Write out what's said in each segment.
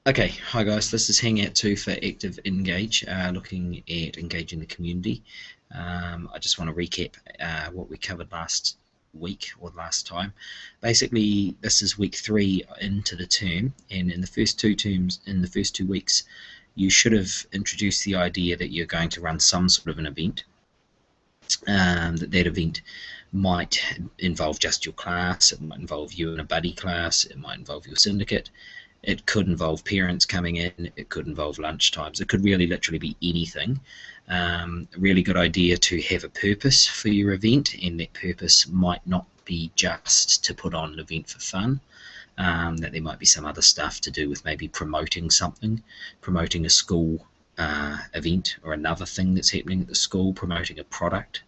Okay, hi guys, this is Hangout 2 for Active Engage, looking at engaging the community. I just want to recap what we covered last week or last time. Basically, this is week 3 into the term, and in the first first 2 weeks, you should have introduced the idea that you're going to run some sort of an event. That event might involve just your class, it might involve you in a buddy class, it might involve your syndicate. It could involve parents coming in, it could involve lunch times, it could really literally be anything. A really good idea to have a purpose for your event, and that purpose might not be just to put on an event for fun. That there might be some other stuff to do with maybe promoting something, promoting a school event or another thing that's happening at the school, promoting a product.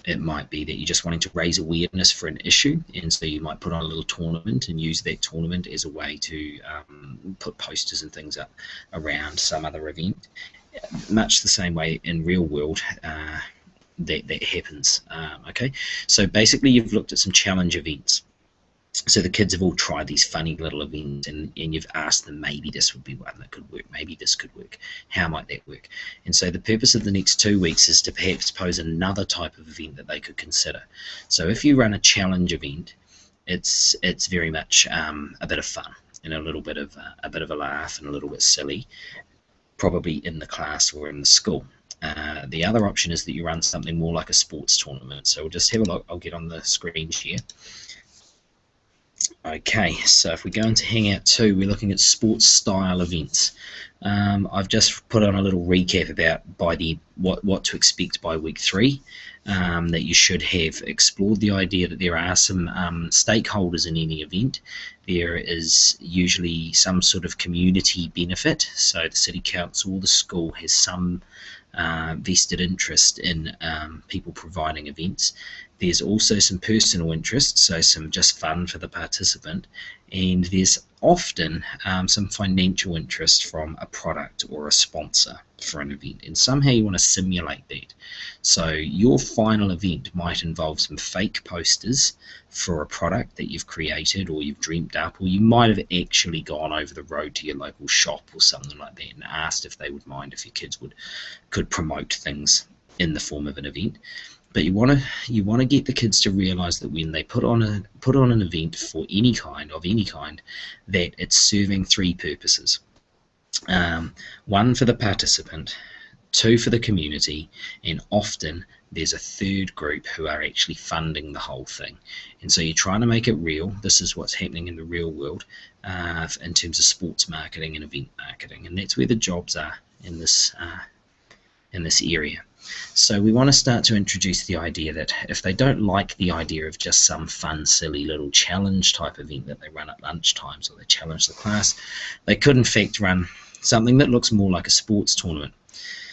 It might be that you're just wanting to raise awareness for an issue, and so you might put on a little tournament and use that tournament as a way to put posters and things up around some other event. Much the same way in real world that happens. Okay, so basically you've looked at some challenge events. So the kids have all tried these funny little events, and you've asked them, maybe this would be one that could work, maybe this could work, how might that work? And so the purpose of the next 2 weeks is to perhaps pose another type of event that they could consider. So if you run a challenge event, it's very much a bit of fun and a bit of a laugh and a little bit silly, probably in the class or in the school. The other option is that you run something more like a sports tournament. So we'll just have a look. I'll get on the screen here. Okay, so if we go into Hangout 2, we're looking at sports style events. I've just put on a little recap about what to expect by week 3. That you should have explored the idea that there are some stakeholders in any event. There is usually some sort of community benefit, so the city council or the school has some vested interest in people providing events. There's also some personal interest, so some just fun for the participant, and there's often some financial interest from a product or a sponsor for an event, and somehow you want to simulate that. So your final event might involve some fake posters for a product that you've created or you've dreamt up, or you might have actually gone over the road to your local shop or something like that and asked if they would mind if your kids could promote things in the form of an event. But you want to get the kids to realise that when they put on an event for any kind, that it's serving 3 purposes. 1 for the participant, 2 for the community, and often there's a 3rd group who are actually funding the whole thing. And so you're trying to make it real. This is what's happening in the real world in terms of sports marketing and event marketing, and that's where the jobs are in this area. So we want to start to introduce the idea that if they don't like the idea of just some fun, silly little challenge type event that they run at lunch times or they challenge the class, they could in fact run something that looks more like a sports tournament.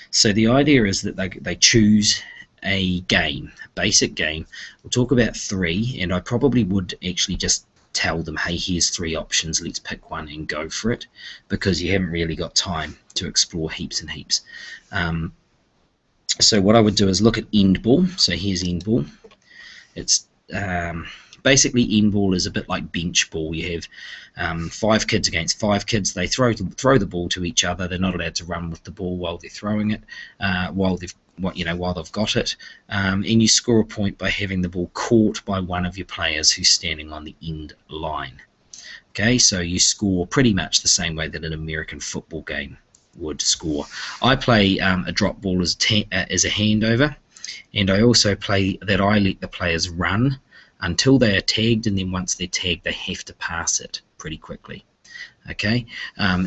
So the idea is that they choose a game, a basic game. We'll talk about 3, and I probably would actually just tell them, hey, here's 3 options, let's pick one and go for it, because you haven't really got time to explore heaps and heaps. So what I would do is look at endball. So here's endball. It's basically endball is a bit like bench ball. You have 5 kids against 5 kids. They throw the ball to each other. They're not allowed to run with the ball while they're throwing it, while they've got it. And you score a point by having the ball caught by one of your players who's standing on the end line. Okay, so you score pretty much the same way that an American football game would score. I play a drop ball as a handover, and I also play that I let the players run until they are tagged, and then once they're tagged they have to pass it pretty quickly. Okay,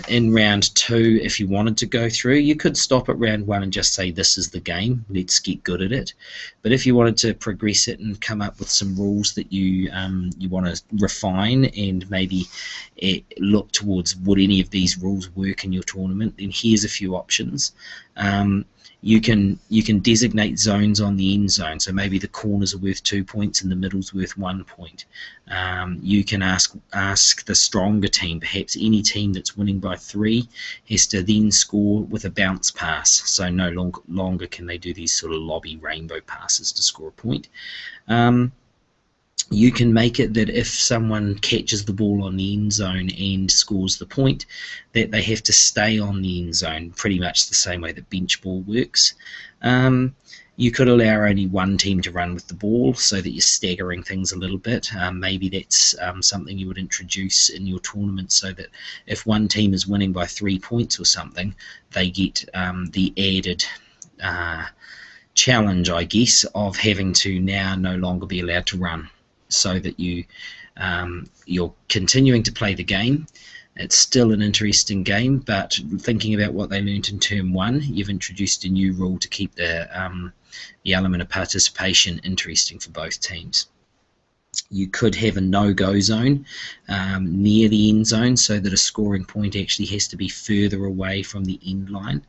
in round 2, if you wanted to go through, you could stop at round 1 and just say this is the game, let's get good at it. But if you wanted to progress it and come up with some rules that you want to refine and maybe look towards would any of these rules work in your tournament, then here's a few options. You can designate zones on the end zone, so maybe the corners are worth 2 points and the middle's worth 1 point. You can ask the stronger team, perhaps any team that's winning by 3 has to then score with a bounce pass, so no longer can they do these sort of lobby rainbow passes to score a point. You can make it that if someone catches the ball on the end zone and scores the point, that they have to stay on the end zone, pretty much the same way that bench ball works. You could allow only one team to run with the ball so that you're staggering things a little bit. Maybe that's something you would introduce in your tournament, so that if one team is winning by 3 points or something, they get the added challenge, I guess, of having to now no longer be allowed to run, so that you're continuing to play the game. It's still an interesting game, but thinking about what they learned in term 1, you've introduced a new rule to keep the element of participation interesting for both teams. You could have a no-go zone near the end zone, so that a scoring point actually has to be further away from the end line.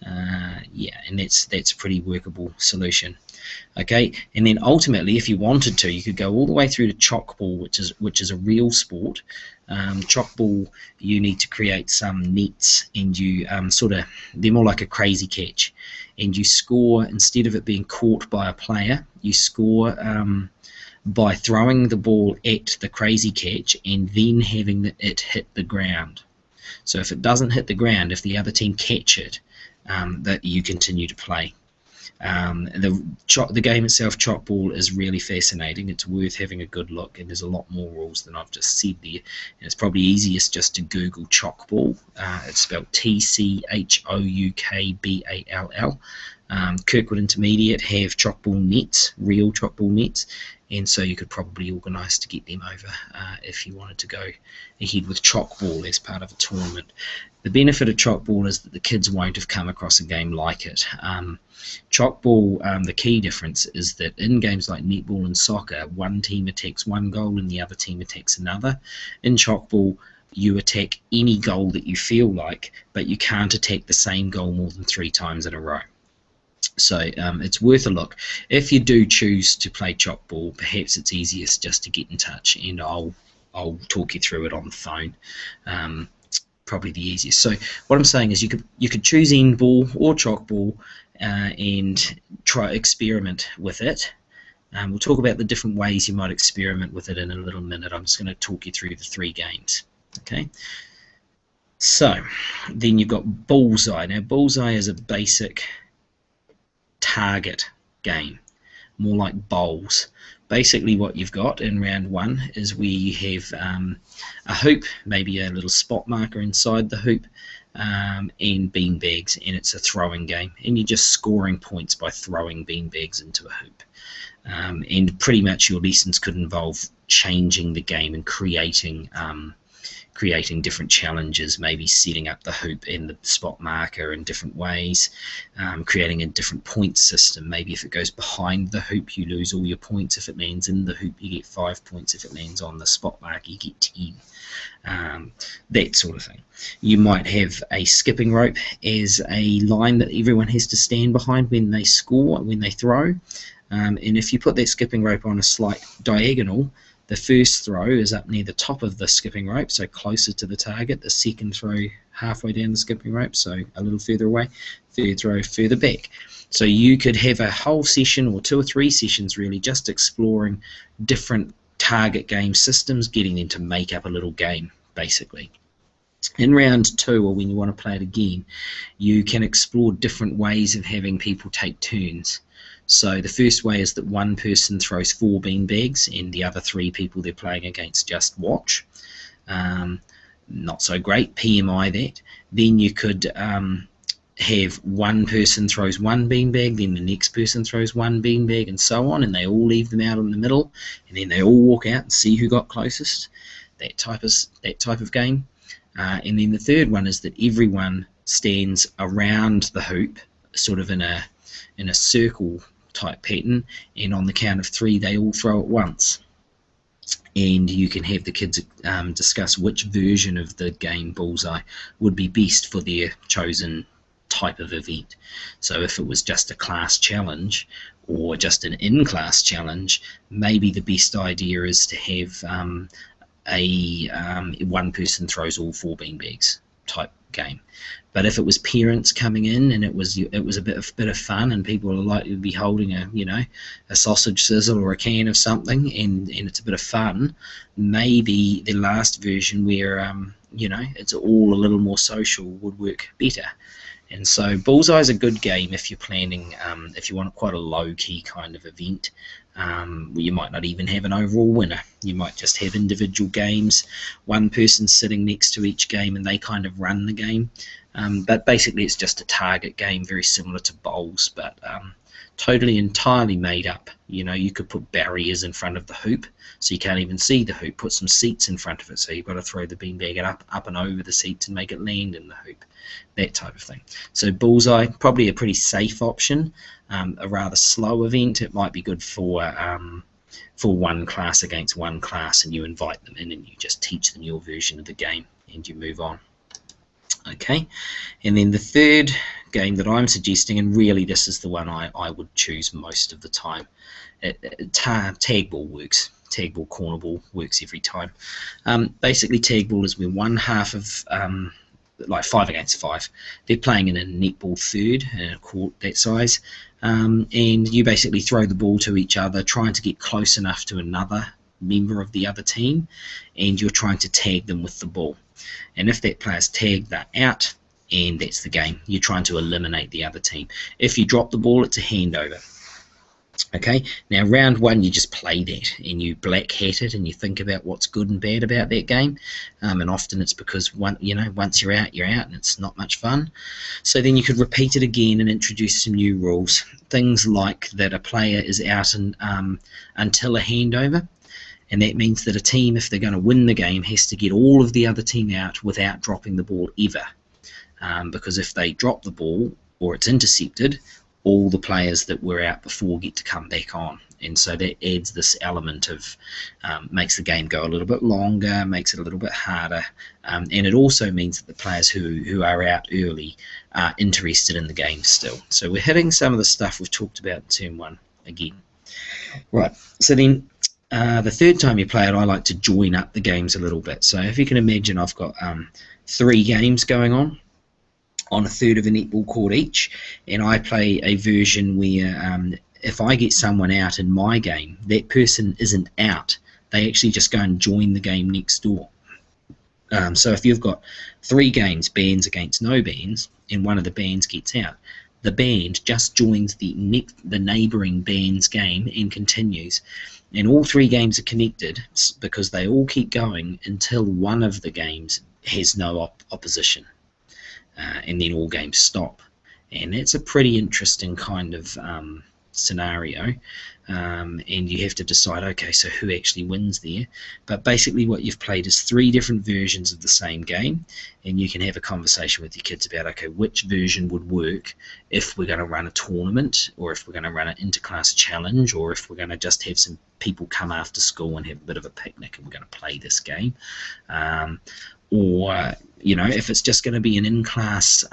And that's a pretty workable solution. Okay, and then ultimately, if you wanted to, you could go all the way through to chalk ball, which is a real sport. Chalk ball, you need to create some nets, and you they're more like a crazy catch, and you score, instead of it being caught by a player, you score by throwing the ball at the crazy catch and then having it hit the ground. So if it doesn't hit the ground, if the other team catch it, that you continue to play. The game itself, chalk ball, is really fascinating. It's worth having a good look, and there's a lot more rules than I've just said there. And it's probably easiest just to Google chalk ball. It's spelled TCHOUKBALL. Kirkwood Intermediate have chalk ball nets, real chalk ball nets, and so you could probably organise to get them over if you wanted to go ahead with chalk ball as part of a tournament. The benefit of chalk ball is that the kids won't have come across a game like it. Chalk ball, the key difference is that in games like netball and soccer, one team attacks one goal and the other team attacks another. In chalk ball, you attack any goal that you feel like, but you can't attack the same goal more than 3 times in a row. So it's worth a look. If you do choose to play chalk ball, perhaps it's easiest just to get in touch, and I'll talk you through it on the phone. Probably the easiest. So what I'm saying is you could choose end ball or chalk ball and try experiment with it. We'll talk about the different ways you might experiment with it in a little minute. I'm just going to talk you through the 3 games. Okay. So then you've got bullseye. Now bullseye is a basic target game, more like bowls. Basically what you've got in round 1 is where you have a hoop, maybe a little spot marker inside the hoop, and bean bags, and it's a throwing game, and you're just scoring points by throwing bean bags into a hoop. And pretty much your lessons could involve changing the game and creating different challenges, maybe setting up the hoop and the spot marker in different ways, creating a different point system. Maybe if it goes behind the hoop, you lose all your points. If it lands in the hoop, you get 5 points. If it lands on the spot marker, you get 10. That sort of thing. You might have a skipping rope as a line that everyone has to stand behind when they score, when they throw. And if you put that skipping rope on a slight diagonal, the first throw is up near the top of the skipping rope, so closer to the target. The second throw halfway down the skipping rope, so a little further away. Third throw further back. So you could have a whole session, or 2 or 3 sessions really, just exploring different target game systems, getting them to make up a little game, basically. In round 2, or when you want to play it again, you can explore different ways of having people take turns. So the first way is that one person throws 4 bean bags and the other 3 people they're playing against just watch. Not so great, PMI that. Then you could have one person throws 1 beanbag, then the next person throws 1 beanbag, and so on, and they all leave them out in the middle, and then they all walk out and see who got closest. That type of game. And then the third one is that everyone stands around the hoop, sort of in a circle type pattern, and on the count of 3 they all throw at once. And you can have the kids discuss which version of the game bullseye would be best for their chosen type of event. So if it was just a class challenge or just an in-class challenge, maybe the best idea is to have one person throws all 4 beanbags type game. But if it was parents coming in and it was a bit of fun, and people are likely to be holding a sausage sizzle or a can of something, and it's a bit of fun, maybe the last version where it's all a little more social would work better. And so Bullseye is a good game if you're planning, if you want quite a low-key kind of event, where you might not even have an overall winner. You might just have individual games, one person sitting next to each game, and they kind of run the game. But basically it's just a target game, very similar to bowls, but totally entirely made up. You could put barriers in front of the hoop so you can't even see the hoop, put some seats in front of it so you've got to throw the beanbag up and over the seats and make it land in the hoop, that type of thing. So Bullseye, probably a pretty safe option. A rather slow event. It might be good for one class against one class, and you invite them in and you just teach them your version of the game and you move on. Okay, and then the third game that I'm suggesting, and really this is the one I would choose most of the time, tag ball works. Tag ball, corner ball works every time. Basically tag ball is where one half of like 5 against 5. They're playing in a netball third in a court that size, and you basically throw the ball to each other, trying to get close enough to another member of the other team, and you're trying to tag them with the ball. And if that player's tagged, they're out, and that's the game. You're trying to eliminate the other team. If you drop the ball, it's a handover. Okay, now round one you just play that and you black hat it and you think about what's good and bad about that game, and often it's because once you're out and it's not much fun. So then you could repeat it again and introduce some new rules, things like that a player is out until a handover, and that means that a team, if they're going to win the game, has to get all of the other team out without dropping the ball ever, because if they drop the ball or it's intercepted, all the players that were out before get to come back on. And so that adds this element of makes the game go a little bit longer, makes it a little bit harder, and it also means that the players who are out early are interested in the game still. So we're hitting some of the stuff we've talked about in term 1 again. Right, so then the third time you play it, I like to join up the games a little bit. So if you can imagine, I've got 3 games going on a third of a netball court each, and I play a version where if I get someone out in my game, that person isn't out. They actually just go and join the game next door. So if you've got 3 games, bands against no bands, and one of the bands gets out, the band just joins the neighbouring band's game and continues. And all 3 games are connected because they all keep going until one of the games has no opposition. And then all games stop, and it's a pretty interesting kind of scenario, and you have to decide, okay, so who actually wins there. But basically what you've played is 3 different versions of the same game, and you can have a conversation with your kids about, okay, which version would work if we're going to run a tournament, or if we're going to run an interclass challenge, or if we're going to just have some people come after school and have a bit of a picnic and we're going to play this game, or if it's just going to be an in-class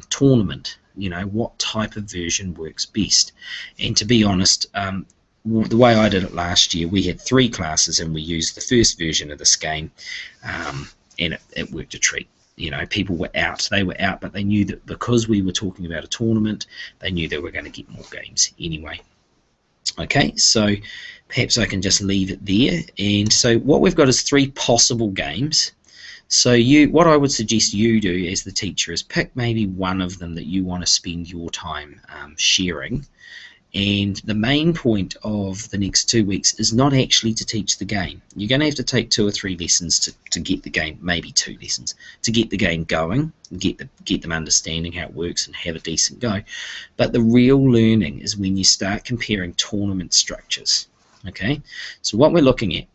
tournament, what type of version works best. And to be honest, the way I did it last year, we had 3 classes and we used the first version of this game, and it worked a treat. People were out, but they knew that because we were talking about a tournament, they knew they were going to get more games anyway. Okay, so perhaps I can just leave it there. And so what we've got is 3 possible games. So what I would suggest you do as the teacher is pick maybe one of them that you want to spend your time sharing. And the main point of the next 2 weeks is not actually to teach the game. You're going to have to take 2 or 3 lessons to get the game, maybe 2 lessons, to get the game going, get them understanding how it works and have a decent go. But the real learning is when you start comparing tournament structures. Okay, so what we're looking at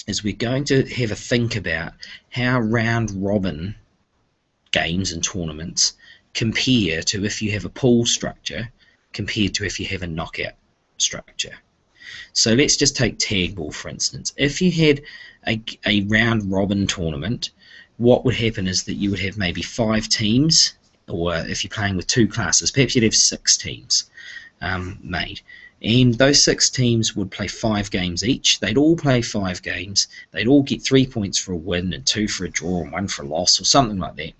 is we're going to have a think about how round robin games and tournaments compare to if you have a pool structure compared to if you have a knockout structure. So let's just take tag ball for instance. If you had a round robin tournament, what would happen is that you would have maybe 5 teams, or if you're playing with 2 classes, perhaps you'd have 6 teams made. And those 6 teams would play 5 games each. They'd all play 5 games. They'd all get 3 points for a win and 2 for a draw and 1 for a loss or something like that.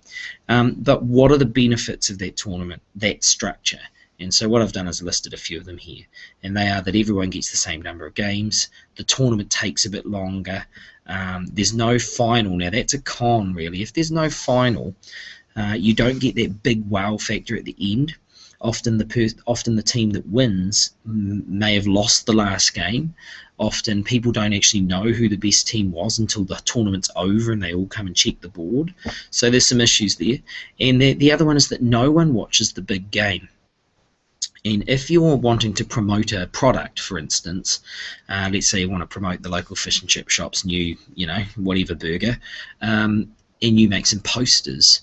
But what are the benefits of that tournament, that structure? And so what I've done is listed a few of them here. And they are that everyone gets the same number of games. The tournament takes a bit longer. There's no final. Now, that's a con, really. If there's no final, you don't get that big wow factor at the end. Often the team that wins may have lost the last game. Often people don't actually know who the best team was until the tournament's over and they all come and check the board. So there's some issues there. And the other one is that no one watches the big game. And if you're wanting to promote a product, for instance, let's say you want to promote the local fish and chip shop's new, whatever burger, and you make some posters,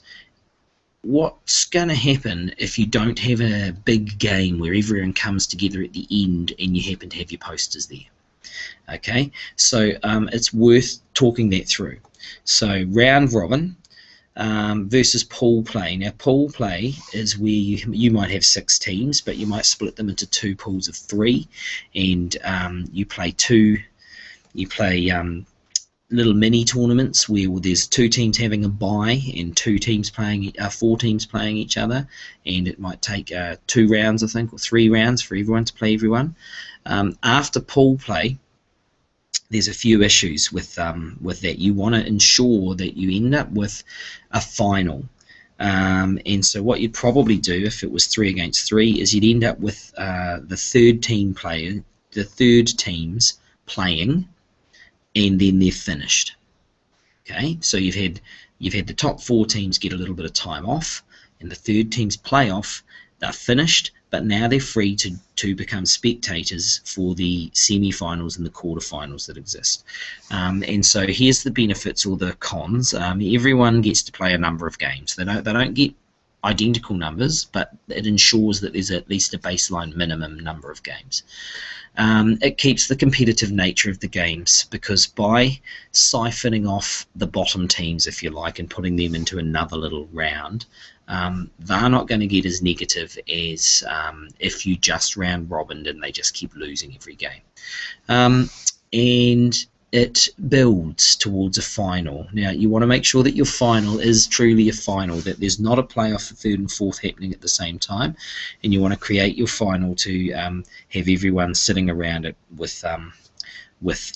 what's going to happen if you don't have a big game where everyone comes together at the end and you happen to have your posters there? Okay, so it's worth talking that through. So round robin versus pool play. Now, pool play is where you might have 6 teams, but you might split them into 2 pools of 3, and you play little mini tournaments where there's 2 teams having a bye and 4 teams playing each other, and it might take 2 rounds, I think, or 3 rounds for everyone to play everyone. After pool play, there's a few issues with that. You want to ensure that you end up with a final. And so what you'd probably do if it was 3 against 3 is you'd end up with the third teams playing, and then they're finished. Okay, so you've had the top 4 teams get a little bit of time off, and the third teams play off. They're finished, but now they're free to become spectators for the semi-finals and the quarter-finals that exist. And so here's the benefits or the cons. Everyone gets to play a number of games. They don't get identical numbers, but it ensures that there's at least a baseline minimum number of games. It keeps the competitive nature of the games, because by siphoning off the bottom teams, if you like, and putting them into another little round, they're not going to get as negative as if you just round robined and they just keep losing every game. And it builds towards a final. Now, you want to make sure that your final is truly a final, that there's not a playoff for 3rd and 4th happening at the same time, and you want to create your final to have everyone sitting around it with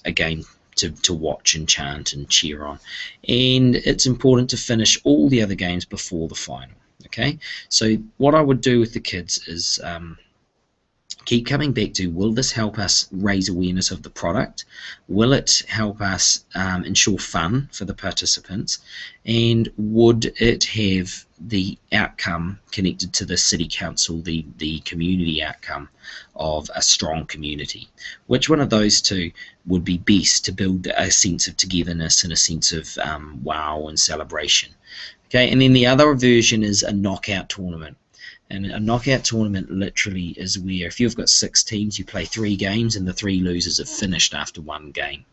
a game to watch and chant and cheer on. And it's important to finish all the other games before the final. Okay, so what I would do with the kids is keep coming back to, will this help us raise awareness of the product? Will it help us ensure fun for the participants? And would it have the outcome connected to the city council, the community outcome of a strong community? Which one of those two would be best to build a sense of togetherness and a sense of wow and celebration? Okay, and then the other version is a knockout tournament. And a knockout tournament literally is where if you've got 6 teams, you play 3 games and the 3 losers have finished after 1 game.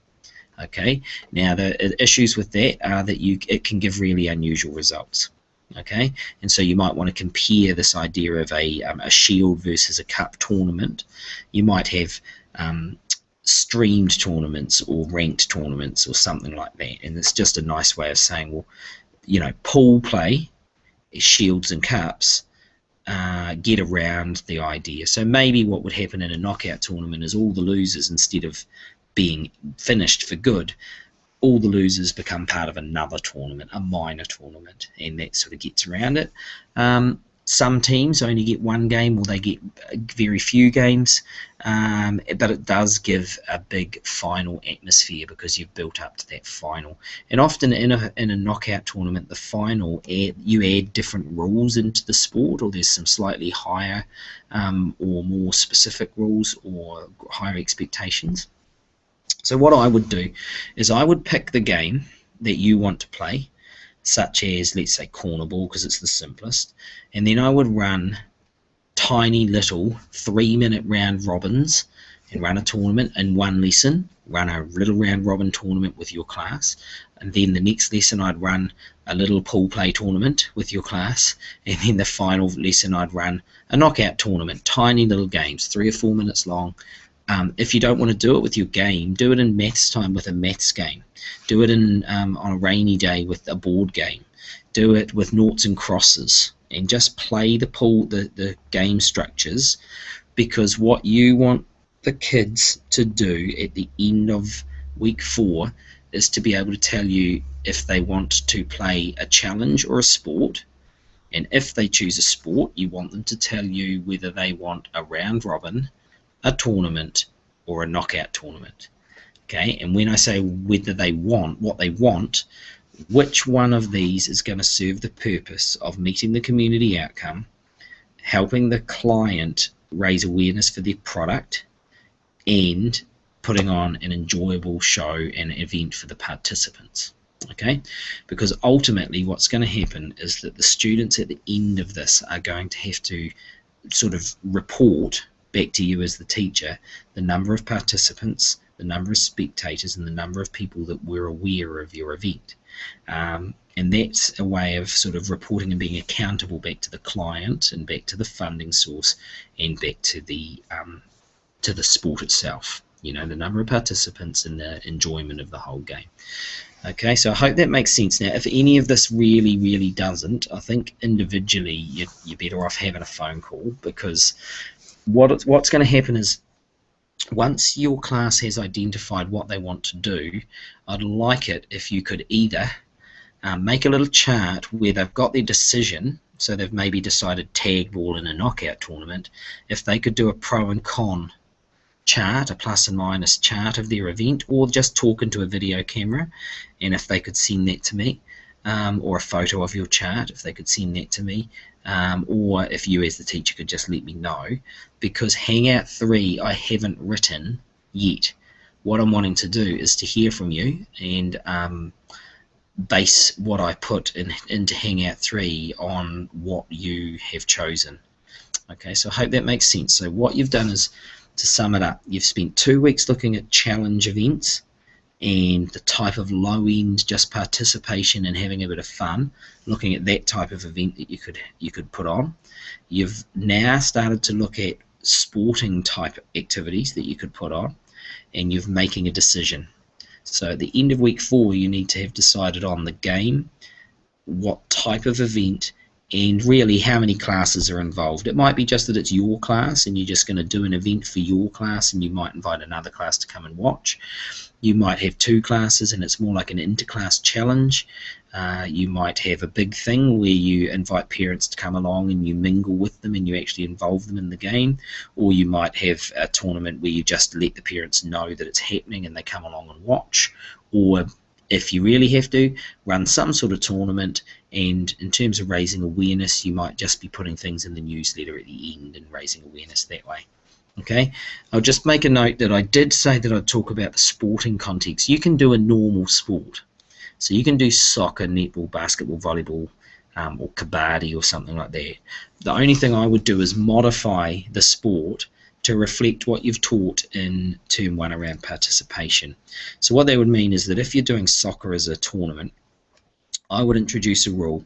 Okay, now the issues with that are that it can give really unusual results. Okay, and so you might want to compare this idea of a shield versus a cup tournament. You might have streamed tournaments or ranked tournaments or something like that, and it's just a nice way of saying, well, pool play, shields and cups, get around the idea. So maybe what would happen in a knockout tournament is all the losers, instead of being finished for good, all the losers become part of another tournament, a minor tournament, and that sort of gets around it. Some teams only get 1 game, or they get very few games, but it does give a big final atmosphere because you've built up to that final. And often in a knockout tournament, the final, you add different rules into the sport, or there's some slightly higher or more specific rules or higher expectations. So what I would do is I would pick the game that you want to play, such as, let's say, cornerball, because it's the simplest, and then I would run tiny little 3-minute round robins, and run a tournament in one lesson, run a little round robin tournament with your class, and then the next lesson I'd run a little pool play tournament with your class, and then the final lesson I'd run a knockout tournament, tiny little games, 3 or 4 minutes long. If you don't want to do it with your game, do it in maths time with a maths game. Do it on a rainy day with a board game. Do it with noughts and crosses, and just play the game structures, because what you want the kids to do at the end of week 4 is to be able to tell you if they want to play a challenge or a sport, and if they choose a sport, you want them to tell you whether they want a round robin, a tournament, or a knockout tournament. Okay, and when I say whether they want, what they want, which one of these is going to serve the purpose of meeting the community outcome, helping the client raise awareness for their product, and putting on an enjoyable show and event for the participants. Okay, because ultimately what's going to happen is that the students at the end of this are going to have to sort of report back to you as the teacher the number of participants, the number of spectators, and the number of people that were aware of your event. And that's a way of sort of reporting and being accountable back to the client and back to the funding source and back to the sport itself, you know, the number of participants and the enjoyment of the whole game. Okay, so I hope that makes sense. Now, if any of this really doesn't, I think individually you're better off having a phone call, because what's going to happen is, once your class has identified what they want to do, I'd like it if you could either make a little chart where they've got their decision, so they've maybe decided tag ball in a knockout tournament, if they could do a pro and con chart, a plus and minus chart of their event, or just talk into a video camera, and if they could send that to me, or a photo of your chart, if they could send that to me, or if you as the teacher could just let me know, because Hangout 3 I haven't written yet. What I'm wanting to do is to hear from you and base what I put into Hangout 3 on what you have chosen. Okay, so I hope that makes sense. So what you've done is, to sum it up, you've spent 2 weeks looking at challenge events and the type of low-end just participation and having a bit of fun, looking at that type of event that you could put on. You've now started to look at sporting type activities that you could put on, and you're making a decision. So at the end of week 4, you need to have decided on the game, what type of event, and really how many classes are involved. It might be just that it's your class and you're just going to do an event for your class, and you might invite another class to come and watch. You might have 2 classes and it's more like an interclass challenge. You might have a big thing where you invite parents to come along and you mingle with them and you actually involve them in the game. Or you might have a tournament where you just let the parents know that it's happening and they come along and watch. Or if you really have to, run some sort of tournament, and in terms of raising awareness, you might just be putting things in the newsletter at the end and raising awareness that way. Okay, I'll just make a note that I did say that I'd talk about the sporting context. You can do a normal sport. So you can do soccer, netball, basketball, volleyball, or kabaddi or something like that. The only thing I would do is modify the sport to reflect what you've taught in term 1 around participation. So what that would mean is that if you're doing soccer as a tournament, I would introduce a rule.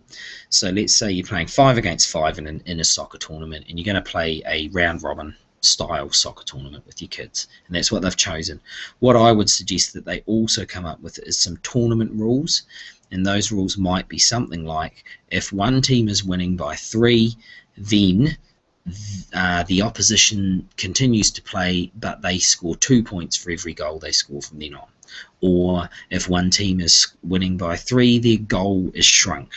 So let's say you're playing 5 against 5 in a soccer tournament, and you're going to play a round robin style soccer tournament with your kids, and that's what they've chosen. What I would suggest that they also come up with is some tournament rules, and those rules might be something like, if one team is winning by 3, then the opposition continues to play, but they score 2 points for every goal they score from then on. Or if one team is winning by 3, their goal is shrunk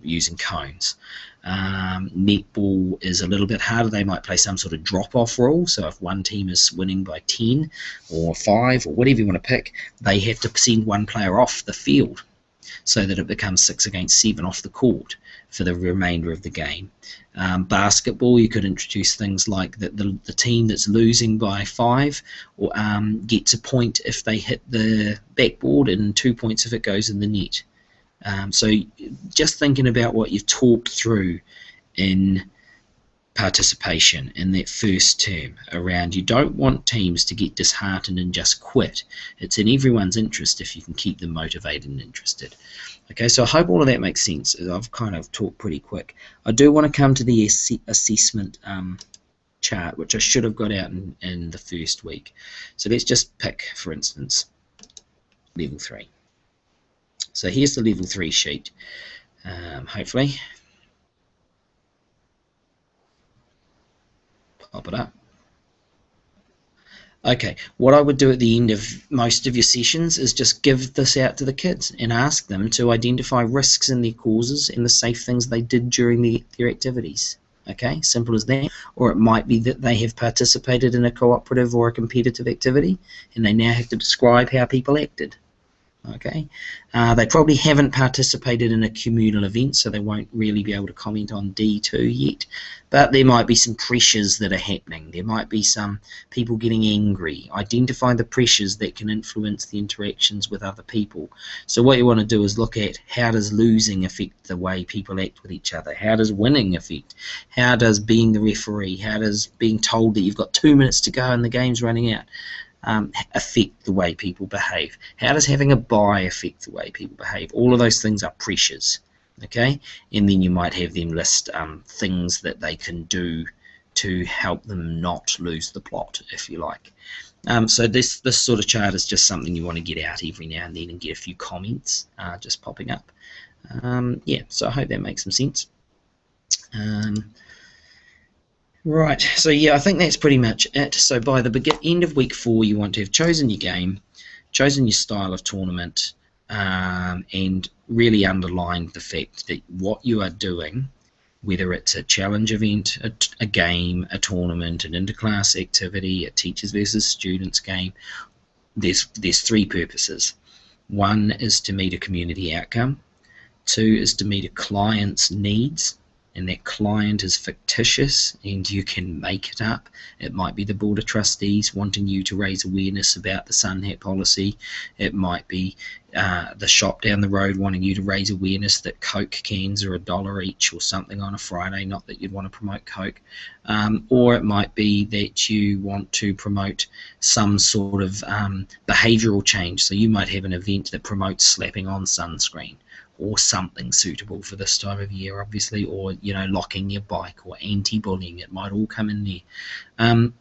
using cones. Netball is a little bit harder. They might play some sort of drop-off rule. So if one team is winning by 10 or 5 or whatever you want to pick, they have to send one player off the field so that it becomes 6 against 7 off the court for the remainder of the game. Basketball, you could introduce things like that the team that's losing by 5 or gets a point if they hit the backboard, and 2 points if it goes in the net. So just thinking about what you've talked through in participation in that first term around. You don't want teams to get disheartened and just quit. It's in everyone's interest if you can keep them motivated and interested. Okay, so I hope all of that makes sense. I've kind of talked pretty quick. I do want to come to the assessment chart, which I should have got out in the first week. So let's just pick, for instance, level 3. So here's the level 3 sheet, hopefully. Pop it up. Okay, what I would do at the end of most of your sessions is just give this out to the kids and ask them to identify risks in their causes and the safe things they did during their activities. Okay, simple as that. Or it might be that they have participated in a cooperative or a competitive activity and they now have to describe how people acted. Okay, they probably haven't participated in a communal event, so they won't really be able to comment on D2 yet, but there might be some pressures that are happening. There might be some people getting angry. Identify the pressures that can influence the interactions with other people. So what you want to do is look at how does losing affect the way people act with each other? How does winning affect? How does being the referee? How does being told that you've got 2 minutes to go and the game's running out affect the way people behave? How does having a bye affect the way people behave? All of those things are pressures, okay? And then you might have them list things that they can do to help them not lose the plot, if you like. So this sort of chart is just something you want to get out every now and then and get a few comments just popping up. Yeah, so I hope that makes some sense. Right, so yeah, I think that's pretty much it. So by the end of week 4, you want to have chosen your game, chosen your style of tournament, and really underlined the fact that what you are doing, whether it's a challenge event, a game, a tournament, an interclass activity, a teachers versus students game, there's 3 purposes. 1 is to meet a community outcome. 2 is to meet a client's needs, and that client is fictitious and you can make it up. It might be the Board of Trustees wanting you to raise awareness about the Sun Hat policy. It might be the shop down the road wanting you to raise awareness that Coke cans are $1 each or something on a Friday, not that you'd want to promote Coke. Or it might be that you want to promote some sort of behavioural change. So you might have an event that promotes slapping on sunscreen, or something suitable for this time of year, obviously, or, you know, locking your bike, or anti-bullying. It might all come in there. And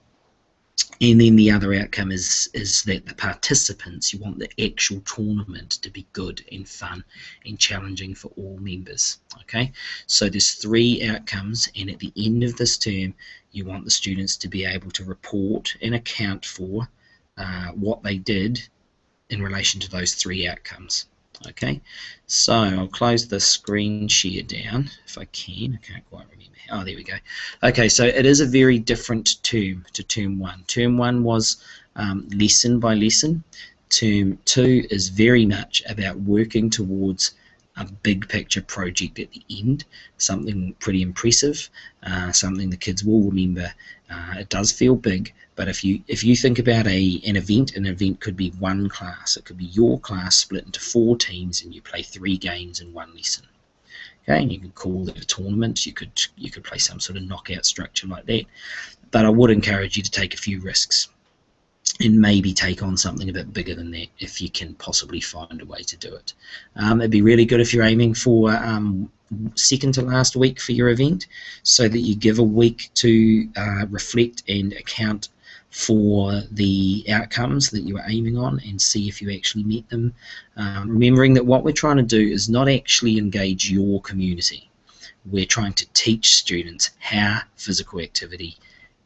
then the other outcome is that the participants, you want the actual tournament to be good and fun and challenging for all members. Okay, so there's 3 outcomes, and at the end of this term, you want the students to be able to report and account for what they did in relation to those 3 outcomes. Okay, so I'll close the screen share down if I can. I can't quite remember. Oh, there we go. Okay, so it is a very different term to term 1. Term 1 was lesson by lesson. Term 2 is very much about working towards a big picture project at the end, something pretty impressive, something the kids will remember. It does feel big, but if you think about an event could be 1 class. It could be your class split into 4 teams, and you play 3 games in 1 lesson. Okay, and you could call it a tournament. You could play some sort of knockout structure like that. But I would encourage you to take a few risks and maybe take on something a bit bigger than that if you can possibly find a way to do it. It'd be really good if you're aiming for second to last week for your event, so that you give a week to reflect and account for the outcomes that you are aiming on and see if you actually met them. Remembering that what we're trying to do is not actually engage your community. We're trying to teach students how physical activity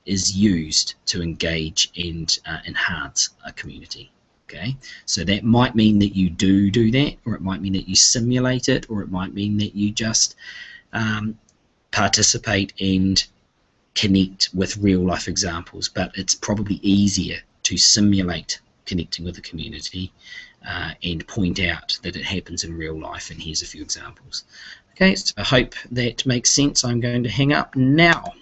is used to engage and enhance a community. Okay, so that might mean that you do that, or it might mean that you simulate it, or it might mean that you just participate and connect with real life examples. But it's probably easier to simulate connecting with the community and point out that it happens in real life, and here's a few examples. Okay, so I hope that makes sense. I'm going to hang up now.